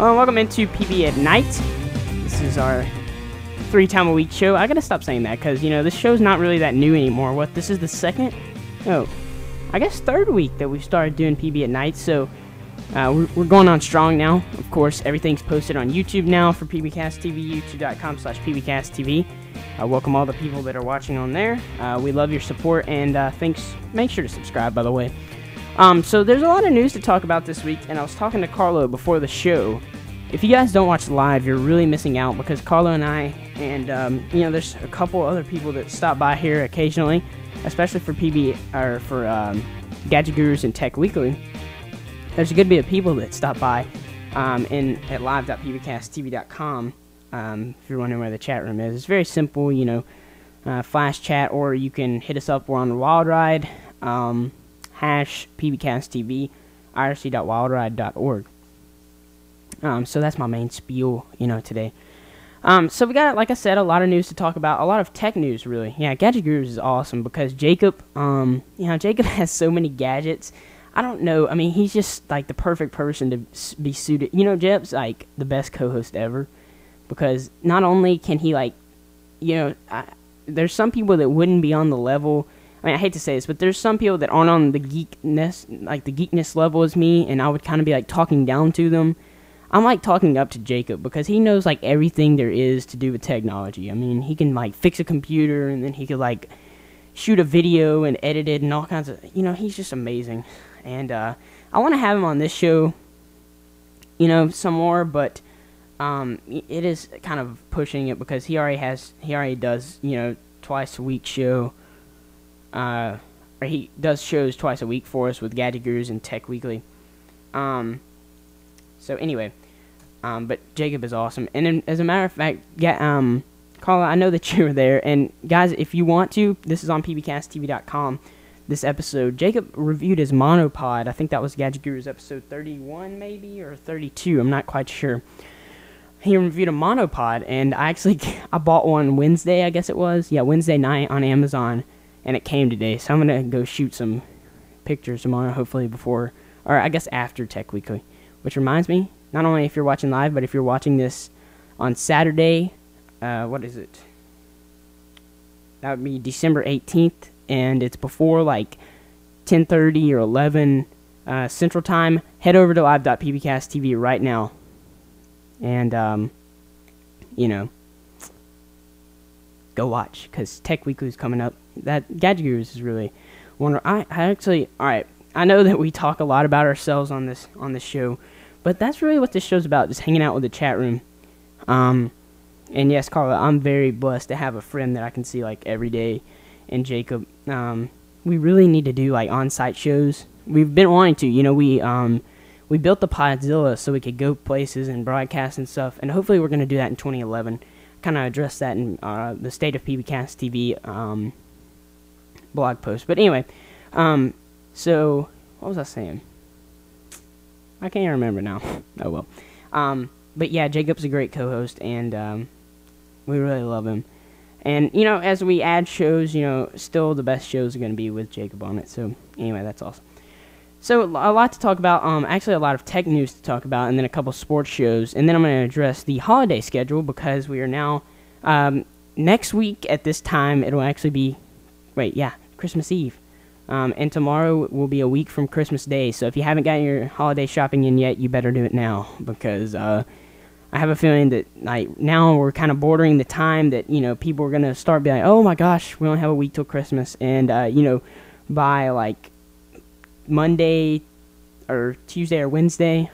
Welcome into PB at Night. This is our 3-time-a-week show. I gotta stop saying that because, you know, this show's not really that new anymore. This is the second? No, I guess third week that we've started doing PB at Night, so we're going on strong now. Of course, everything's posted on YouTube now for pbcasttv, youtube.com/pbcasttv. Welcome all the people that are watching on there. We love your support, and thanks. Make sure to subscribe, by the way. So there's a lot of news to talk about this week, and I was talking to Carlo before the show. If you guys don't watch live, you're really missing out because Carlo and I, and you know, there's a couple other people that stop by here occasionally, especially for Gadget Gurus and Tech Weekly. There's a good bit of people that stop by at live.pbcasttv.com. If you're wondering where the chat room is, it's very simple, you know, flash chat, or you can hit us up. We're on the Wild Ride, hash pbcasttv, irc.wildride.org. So that's my main spiel, you know, today. So we got, like I said, a lot of news to talk about, a lot of tech news, really. Yeah, Gadget Gurus is awesome because Jacob, you know, Jacob has so many gadgets. I don't know, I mean, he's just, like, the perfect person to be suited. You know, Jeb's, like, the best co-host ever because not only can he, like, you know, there's some people that wouldn't be on the level. I mean, I hate to say this, but there's some people that aren't on the geekness level as me, and I would kind of be, like, talking down to them. I'm, like, talking up to Jacob because he knows, like, everything there is to do with technology. I mean, he can, like, fix a computer, and then he could, like, shoot a video and edit it and all kinds of, you know, he's just amazing. And I want to have him on this show, you know, some more, but it is kind of pushing it because he already does, you know, twice a week show. Or he does shows twice a week for us with Gadget Gurus and Tech Weekly. So anyway, but Jacob is awesome. And then, as a matter of fact, Carla, I know that you were there. And guys, if you want to, this is on pbcasttv.com. This episode, Jacob reviewed his monopod. I think that was Gadget Gurus episode 31, maybe, or 32. I'm not quite sure. He reviewed a monopod, and I bought one Wednesday, I guess it was. Yeah, Wednesday night on Amazon, and it came today. So I'm gonna go shoot some pictures tomorrow, hopefully before, or I guess after Tech Weekly. Which reminds me, not only if you're watching live, but if you're watching this on Saturday, what is it? That would be December 18th. And it's before, like, 10:30 or 11 Central Time. Head over to live.pbcasttv right now. And, you know, go watch, because Tech Weekly is coming up. That Gadget Gurus is really wonderful. I actually, alright, I know that we talk a lot about ourselves on this show, but that's really what this show's about, just hanging out with the chat room. And yes, Carla, I'm very blessed to have a friend that I can see, like, every day. And Jacob, we really need to do, like, on-site shows. We've been wanting to, you know, we built the Podzilla so we could go places and broadcast and stuff, and hopefully we're going to do that in 2011. Kind of address that in the State of PBcast TV blog post. But anyway, so, what was I saying? I can't even remember now. Oh, well. But yeah, Jacob's a great co-host, and we really love him. And, you know, as we add shows, you know, still the best shows are going to be with Jacob on it. So, anyway, that's awesome. So, a lot to talk about. Actually, a lot of tech news to talk about, and then a couple sports shows. And then I'm going to address the holiday schedule because we are now, next week at this time, it'll actually be, Christmas Eve. And tomorrow will be a week from Christmas Day. So, if you haven't gotten your holiday shopping in yet, you better do it now because, I have a feeling that, like, now we're kind of bordering the time that, you know, people are going to start being like, oh my gosh, we only have a week till Christmas. And, you know, by, like, Monday or Tuesday or Wednesday,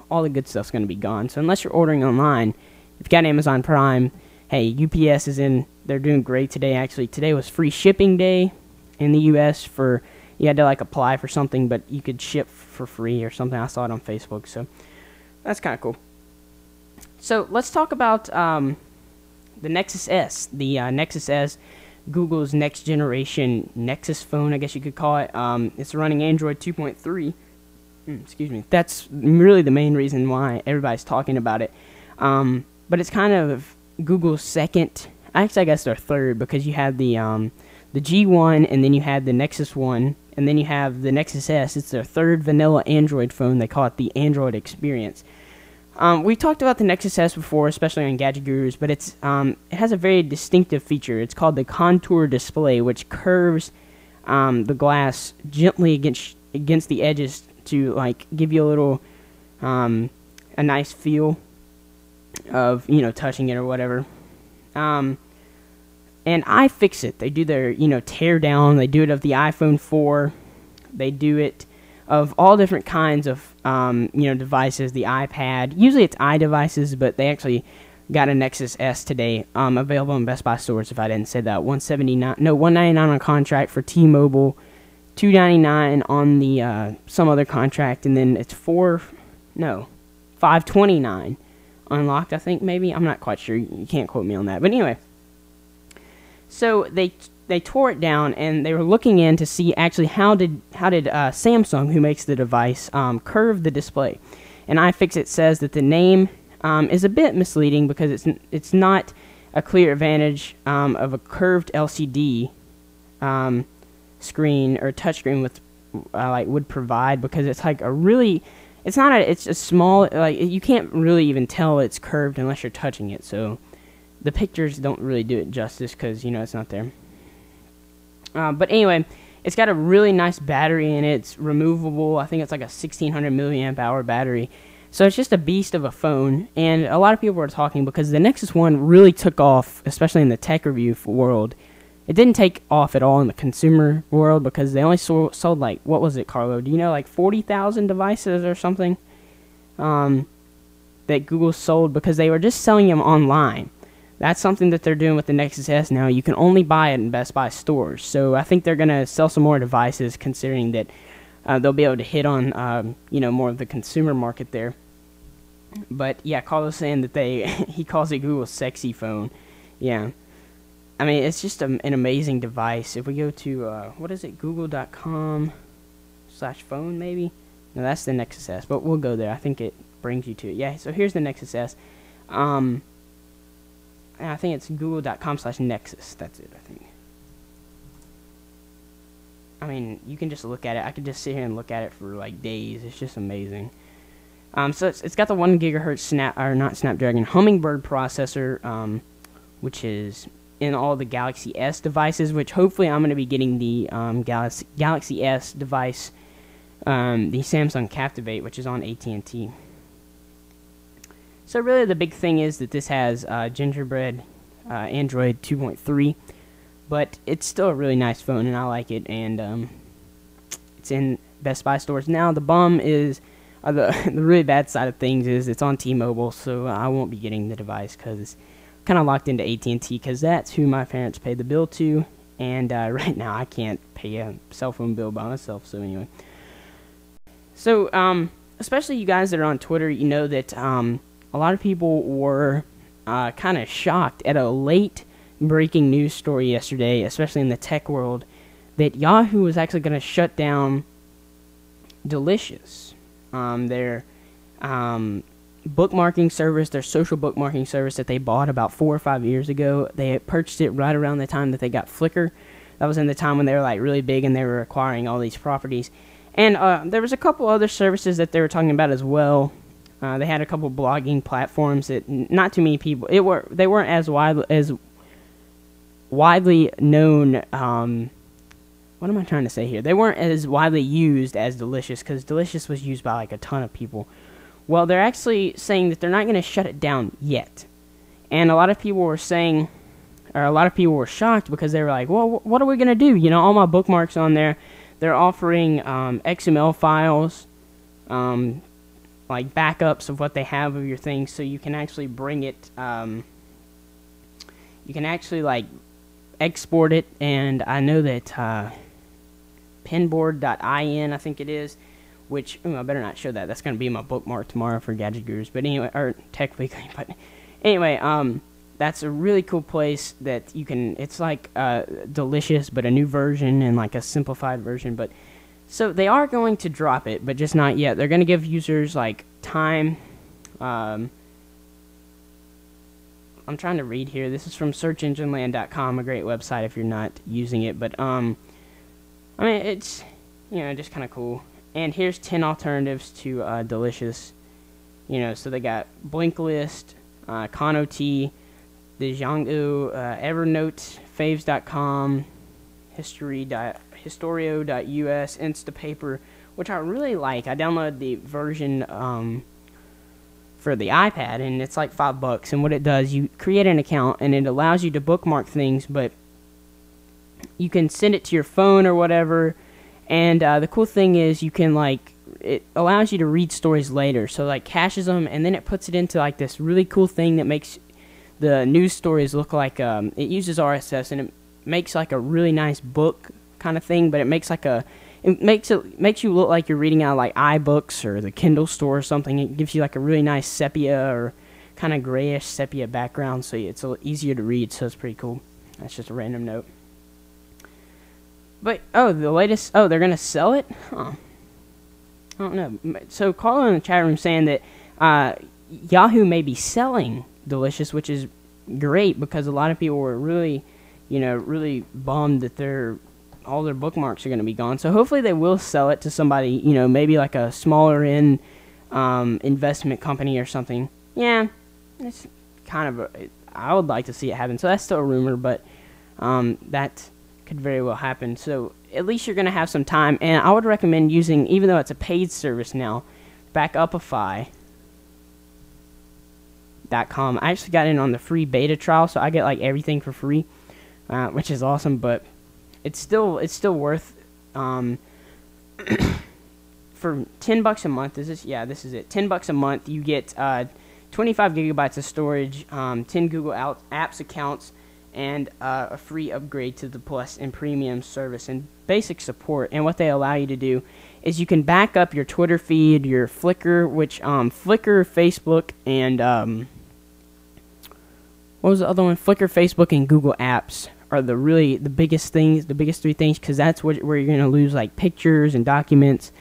all the good stuff's going to be gone. So unless you're ordering online, if you got Amazon Prime, hey, UPS is in, they're doing great today. Actually, today was free shipping day in the U.S. for, you had to, like, apply for something, but you could ship for free or something. I saw it on Facebook, so that's kind of cool. So let's talk about the Nexus S. The Nexus S, Google's next generation Nexus phone, I guess you could call it. It's running Android 2.3. Excuse me. That's really the main reason why everybody's talking about it. But it's kind of Google's second, actually I guess their third, because you have the G1, and then you have the Nexus 1, and then you have the Nexus S. It's their third vanilla Android phone. They call it the Android Experience. We talked about the Nexus S before, especially on Gadget Gurus, but it has a very distinctive feature. It's called the contour display, which curves the glass gently against the edges to like give you a little a nice feel of touching it or whatever. And iFixit, they do their tear down. They do it of the iPhone 4. They do it of all different kinds of devices. The iPad, usually it's iDevices, but they actually got a Nexus S today, available in Best Buy stores. If I didn't say that, $199 on contract for T-Mobile, $299 on the some other contract, and then it's $529 unlocked. I think maybe, I'm not quite sure. You can't quote me on that, but anyway. So they tore it down, and they were looking in to see actually how did Samsung, who makes the device, curve the display. And iFixit says that the name is a bit misleading because it's not a clear advantage of a curved LCD screen or touchscreen with would provide, because it's like it's a small, like, you can't really even tell it's curved unless you're touching it. So the pictures don't really do it justice because it's not there. But anyway, it's got a really nice battery in it. It's removable. I think it's like a 1600 milliamp hour battery. So it's just a beast of a phone. And a lot of people were talking because the Nexus 1 really took off, especially in the tech review world. It didn't take off at all in the consumer world because they only sold like, what was it, Carlo? Do you know, like 40,000 devices or something that Google sold because they were just selling them online. That's something that they're doing with the Nexus S now. You can only buy it in Best Buy stores. So I think they're going to sell some more devices, considering that they'll be able to hit on, more of the consumer market there. But yeah, Carlos saying that he calls it Google's sexy phone. Yeah. I mean, it's just an amazing device. If we go to, what is it, google.com/phone maybe? No, that's the Nexus S, but we'll go there. I think it brings you to it. Yeah, so here's the Nexus S. I think it's google.com/Nexus. That's it, I think. I mean, you can just look at it. I could just sit here and look at it for like days. It's just amazing. So it's got the 1 gigahertz Hummingbird processor, which is in all the Galaxy S devices, which hopefully I'm going to be getting the Galaxy S device, the Samsung Captivate, which is on AT&T. So really the big thing is that this has Gingerbread Android 2.3, but it's still a really nice phone, and I like it, and it's in Best Buy stores now. The bum is, the really bad side of things is it's on T-Mobile, so I won't be getting the device because it's kind of locked into AT&T because that's who my parents pay the bill to, and right now I can't pay a cell phone bill by myself, so anyway. So, especially you guys that are on Twitter, you know that a lot of people were kind of shocked at a late breaking news story yesterday, especially in the tech world, that Yahoo was actually going to shut down Delicious, their bookmarking service, their social bookmarking service that they bought about 4 or 5 years ago. They had purchased it right around the time that they got Flickr. That was in the time when they were like really big and they were acquiring all these properties. And there was a couple other services that they were talking about as well. They had a couple blogging platforms that not too many people. They weren't as widely known. What am I trying to say here? They weren't as widely used as Delicious, because Delicious was used by like a ton of people. Well, they're actually saying that they're not going to shut it down yet, and a lot of people were saying, or a lot of people were shocked because they were like, "Well, what are we going to do? You know, all my bookmarks on there. They're offering XML files." Like backups of what they have of your things, so you can actually bring it, you can actually like export it, and I know that pinboard.in, I think it is, which, I better not show that, that's going to be my bookmark tomorrow for Gadget Gurus, but anyway, or Tech Weekly, but anyway, that's a really cool place that you can, it's like Delicious, but a new version and like a simplified version, but so they are going to drop it, but just not yet. They're going to give users like time. I'm trying to read here. This is from searchengineland.com, a great website if you're not using it. But I mean, it's just kind of cool. And here's 10 alternatives to Delicious. So they got Blinklist, Conot, the Django, Evernote, Faves.com, Historio.us, Instapaper, which I really like. I downloaded the version for the iPad, and it's like $5. And what it does, you create an account, and it allows you to bookmark things, but you can send it to your phone or whatever. And the cool thing is, you can it allows you to read stories later. So caches them, and then it puts it into this really cool thing that makes the news stories look like it uses RSS, and it makes a really nice book kind of thing, but it makes it makes you look like you're reading out of iBooks or the Kindle store or something. It gives you a really nice sepia or kind of grayish sepia background, so it's a little easier to read. So it's pretty cool. That's just a random note. But the latest. They're gonna sell it. Huh. I don't know. So Carl in the chat room saying that Yahoo may be selling Delicious, which is great because a lot of people were really, really bummed that all their bookmarks are going to be gone. So hopefully they will sell it to somebody, maybe a smaller end investment company or something. Yeah, it's kind of I would like to see it happen. So that's still a rumor, but that could very well happen. So at least you're going to have some time, and I would recommend using, even though it's a paid service now, Backupify.com. I actually got in on the free beta trial, so I get everything for free, which is awesome. But it's still worth for $10 a month. This is it. $10 a month. You get 25 gigabytes of storage, 10 Google Apps accounts, and a free upgrade to the Plus and Premium service and basic support. And what they allow you to do is you can back up your Twitter feed, your Flickr, which Flickr, Facebook, and what was the other one? Flickr, Facebook, and Google Apps are the biggest things, the biggest three things, because that's where you're going to lose pictures and documents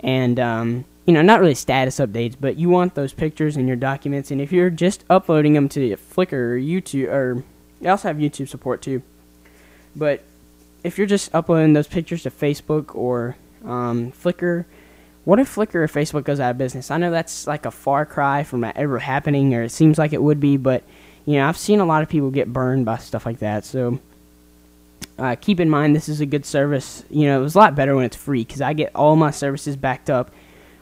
and not really status updates, but you want those pictures and your documents. And if you're just uploading them to Flickr or YouTube, or they also have YouTube support too, but if you're just uploading those pictures to Facebook or Flickr, what if Flickr or Facebook goes out of business? I know that's a far cry from that ever happening, or it seems like it would be, but I've seen a lot of people get burned by stuff like that. So keep in mind, this is a good service. It was a lot better when it's free, because I get all my services backed up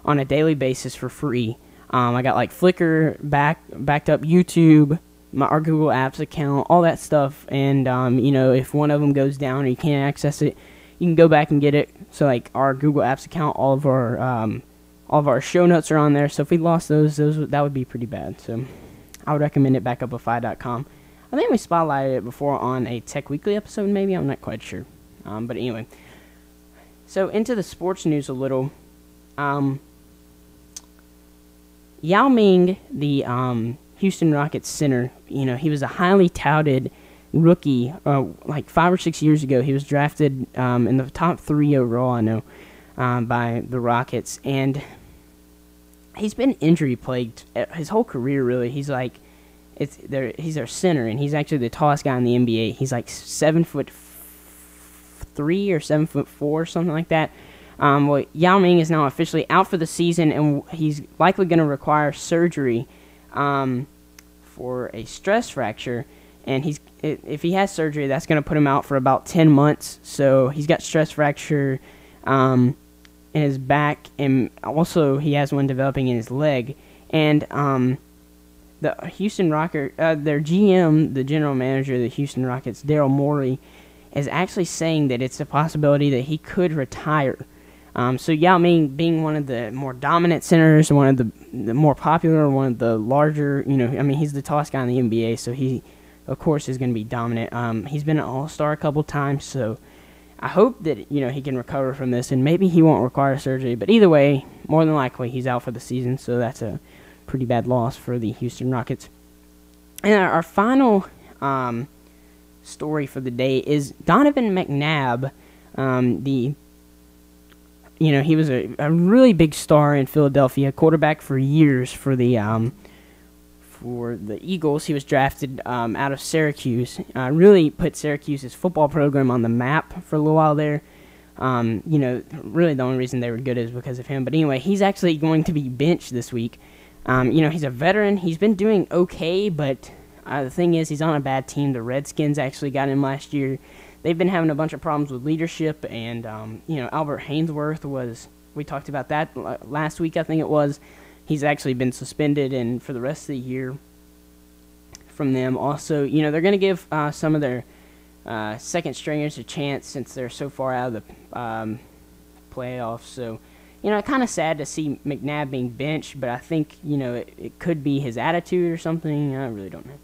on a daily basis for free. I got Flickr backed up, YouTube, our Google Apps account, all that stuff. And if one of them goes down or you can't access it, you can go back and get it. So our Google Apps account, all of our show notes are on there. So if we lost those that would be pretty bad. So I would recommend it, Backupify.com. I think we spotlighted it before on a Tech Weekly episode, maybe. I'm not quite sure. But anyway. So into the sports news a little. Yao Ming, the Houston Rockets center, he was a highly touted rookie 5 or 6 years ago. He was drafted in the top 3 overall, I know, by the Rockets. And he's been injury plagued his whole career, really. He's he's their center, and he's actually the tallest guy in the NBA. He's 7'3" or 7'4", something like that. Well, Yao Ming is now officially out for the season, and he's likely going to require surgery for a stress fracture. And if he has surgery, that's going to put him out for about 10 months. So he's got stress fracture in his back, and also he has one developing in his leg. And the Houston Rockets, their GM, the general manager of the Houston Rockets, Daryl Morey, is actually saying that it's a possibility that he could retire. So Yao Ming, being one of the more dominant centers, one of the more popular, one of the larger, he's the tallest guy in the NBA, so he, of course, is going to be dominant. He's been an all-star a couple times, so I hope that, he can recover from this, and maybe he won't require surgery. But either way, more than likely, he's out for the season, so that's a pretty bad loss for the Houston Rockets. And our final story for the day is Donovan McNabb, he was a really big star in Philadelphia, quarterback for years for the Eagles. He was drafted out of Syracuse. Really put Syracuse's football program on the map for a little while there. Really the only reason they were good is because of him. But anyway, he's actually going to be benched this week He's a veteran. He's been doing okay, but the thing is, he's on a bad team. The Redskins actually got him last year. They've been having a bunch of problems with leadership, and, Albert Hainsworth we talked about that last week, I think it was. He's actually been suspended, and for the rest of the year from them. Also, they're going to give some of their second stringers a chance since they're so far out of the playoffs. So, kind of sad to see McNabb being benched, but I think, it could be his attitude or something. I really don't know.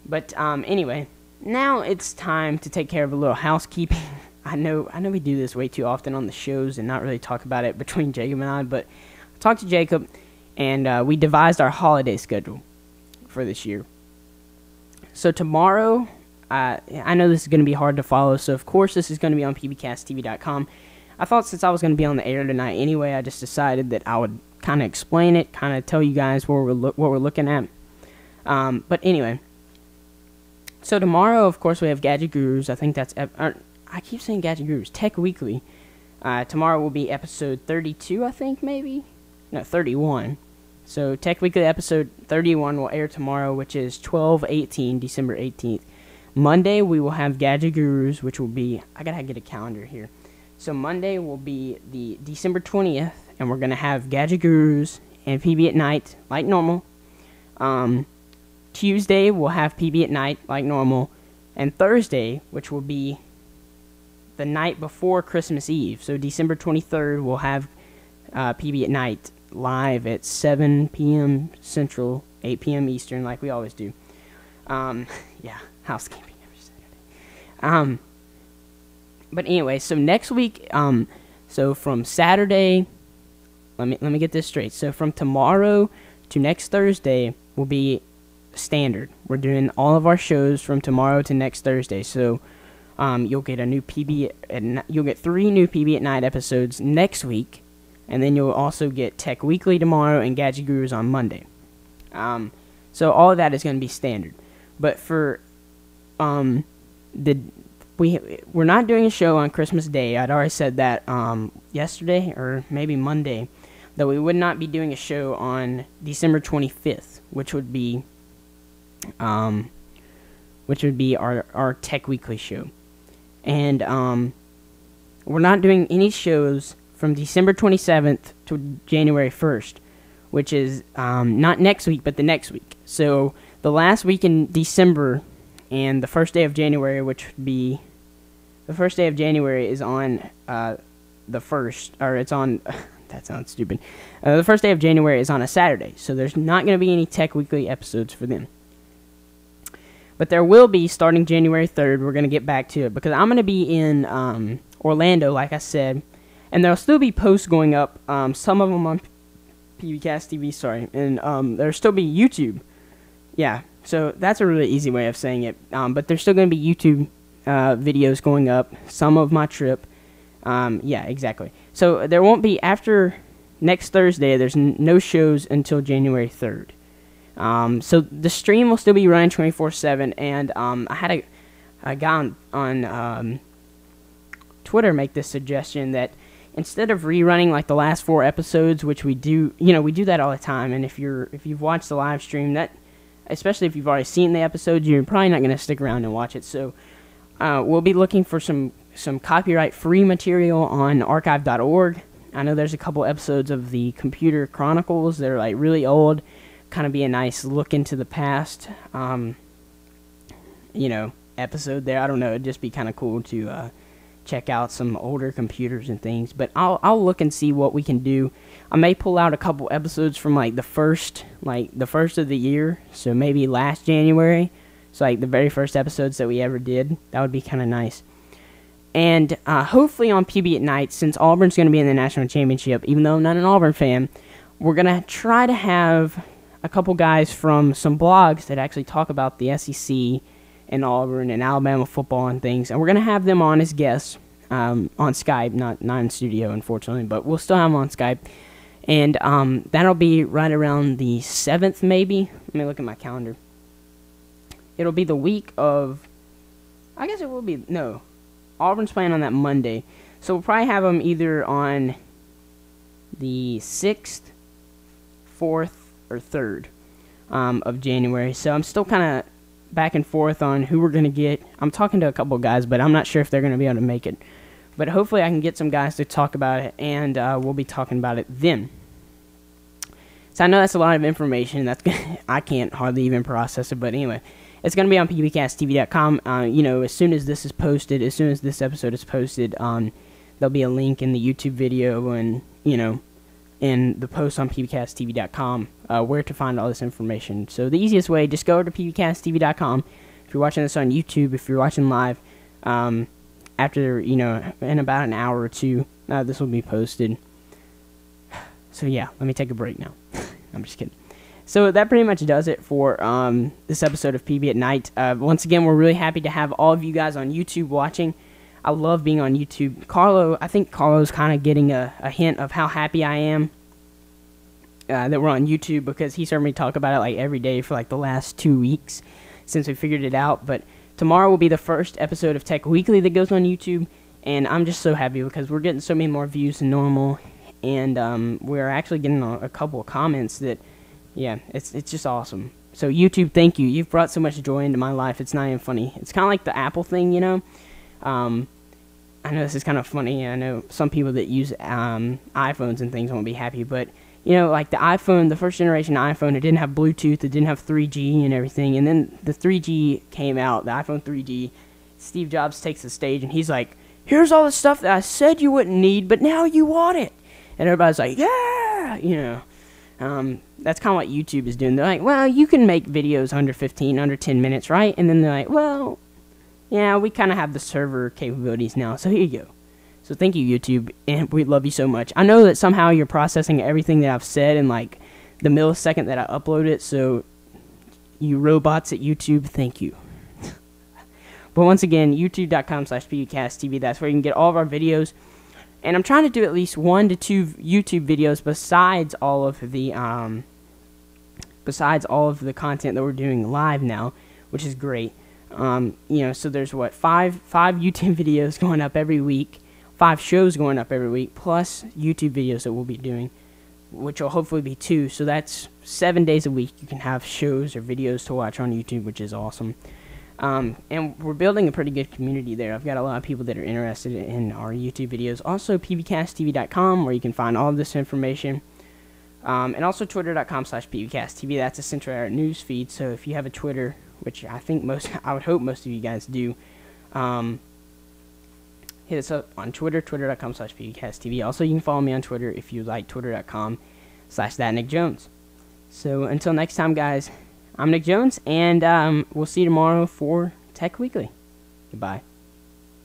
But anyway, now it's time to take care of a little housekeeping. I know we do this way too often on the shows and not really talk about it between Jacob and I, but I talked to Jacob, and we devised our holiday schedule for this year. So tomorrow, I know this is going to be hard to follow, so of course this is going to be on pbcasttv.com. I thought since I was going to be on the air tonight anyway, I just decided that I would kind of explain it, kind of tell you guys what we're looking at. But anyway, so tomorrow, of course, we have Gadget Gurus. I think that's I keep saying Gadget Gurus. Tech Weekly. Tomorrow will be episode 32, I think, maybe? No, 31. So Tech Weekly episode 31 will air tomorrow, which is 12/18, December 18th. Monday, we will have Gadget Gurus, which will be... I gotta get a calendar here. So Monday will be the December 20th, and we're going to have Gadget Gurus and PB at Night, like normal. Tuesday, we'll have PB at Night, like normal. And Thursday, which will be the night before Christmas Eve, so December 23rd, we'll have PB at Night live at 7 p.m. Central, 8 p.m. Eastern, like we always do. Yeah, housekeeping every Saturday. But anyway, so next week, so from Saturday, let me get this straight. So from tomorrow to next Thursday will be standard. We're doing all of our shows from tomorrow to next Thursday. So you'll get a new you'll get 3 new PB at Night episodes next week, and then you'll also get Tech Weekly tomorrow and Gadget Gurus on Monday. So all of that is going to be standard. But for we're not doing a show on Christmas Day. I'd already said that yesterday or maybe Monday, that we would not be doing a show on December 25th, which would be our Tech Weekly show. And we're not doing any shows from December 27th to January 1st, which is not next week, but the next week. So the last week in December and the first day of January, which would be the first day of January, is on the first, or it's on. That sounds stupid. The first day of January is on a Saturday, so there's not going to be any Tech Weekly episodes for them. But there will be starting January 3rd. We're going to get back to it because I'm going to be in Orlando, like I said, and there'll still be posts going up. Some of them on PBcast TV, sorry, and there'll still be YouTube. Yeah, so that's a really easy way of saying it. But there's still going to be YouTube videos going up. Some of my trip. Yeah, exactly. So there won't be, after next Thursday, there's no shows until January 3rd. So the stream will still be running 24/7, and I had a guy on Twitter make this suggestion that instead of rerunning like the last 4 episodes, which we do, we do that all the time, and if you've watched the live stream, that, especially if you've already seen the episodes, you're probably not going to stick around and watch it. So we'll be looking for some copyright-free material on archive.org. I know there's a couple episodes of the Computer Chronicles that are like really old. Kind of be a nice look into the past, episode there. I don't know. It'd just be kind of cool to check out some older computers and things. But I'll look and see what we can do. I may pull out a couple episodes from the first of the year. So maybe last January. So like the very first episodes that we ever did. That would be kind of nice. And hopefully on PB at Night, since Auburn's going to be in the national championship, even though I'm not an Auburn fan, we're going to try to have a couple guys from some blogs that actually talk about the SEC and Auburn and Alabama football and things, and we're going to have them on as guests on Skype, not in studio, unfortunately, but we'll still have them on Skype, and that'll be right around the 7th, maybe. Let me look at my calendar. It'll be the week of, I guess it will be, no, Auburn's playing on that Monday, so we'll probably have them either on the 6th, 4th, or 3rd of January. So I'm still kind of back and forth on who we're going to get. I'm talking to a couple guys, but I'm not sure if they're going to be able to make it. But hopefully I can get some guys to talk about it, and we'll be talking about it then. So I know that's a lot of information. I can't hardly even process it, but anyway, it's going to be on pbcasttv.com. You know, as soon as this is posted, as soon as this episode is posted, there'll be a link in the YouTube video and, you know, in the post on pbcasttv.com where to find all this information. So the easiest way, just go over to pbcasttv.com. If you're watching this on YouTube, if you're watching live, after, you know, in about an hour or two, this will be posted. So yeah, let me take a break now. I'm just kidding. So that pretty much does it for this episode of PB at Night. Once again, we're really happy to have all of you guys on YouTube watching. I love being on YouTube. I think Carlo's kind of getting a hint of how happy I am that we're on YouTube, because he's heard me talk about it like every day for like the last 2 weeks since we figured it out. But tomorrow will be the first episode of Tech Weekly that goes on YouTube, and I'm just so happy because we're getting so many more views than normal, and we're actually getting a couple of comments that, yeah, it's just awesome. So YouTube, thank you. You've brought so much joy into my life. It's not even funny. It's kind of like the Apple thing, you know. I know this is kind of funny. I know some people that use iPhones and things won't be happy, but you know, like the iPhone, the first generation iPhone, it didn't have Bluetooth, it didn't have 3G and everything, and then the 3G came out, the iPhone 3G. Steve Jobs takes the stage and he's like, "Here's all the stuff that I said you wouldn't need, but now you want it," and everybody's like, "Yeah," you know. That's kind of what YouTube is doing. They're like, "Well, you can make videos under 10 minutes, right?" And then they're like, "Well, yeah, we kind of have the server capabilities now, so here you go." So thank you, YouTube, and we love you so much. I know that somehow you're processing everything that I've said in like the millisecond that I upload it, so you robots at YouTube, thank you. But once again, youtube.com/pbcasttv, that's where you can get all of our videos. And I'm trying to do at least 1 to 2 YouTube videos besides all of the content that we're doing live now, which is great. You know, so there's what, five YouTube videos going up every week, 5 shows going up every week, plus YouTube videos that we'll be doing, which will hopefully be 2. So that's 7 days a week you can have shows or videos to watch on YouTube, which is awesome. And we're building a pretty good community there. I've got a lot of people that are interested in our YouTube videos. Also, pbcasttv.com, where you can find all of this information. And also twitter.com/pbcasttv. That's essentially our news feed. So if you have a Twitter, which I would hope most of you guys do, hit us up on Twitter, twitter.com/pbcasttv. Also, you can follow me on Twitter if you like, twitter.com/thatnickjones. So until next time, guys, I'm Nick Jones, and we'll see you tomorrow for Tech Weekly. Goodbye.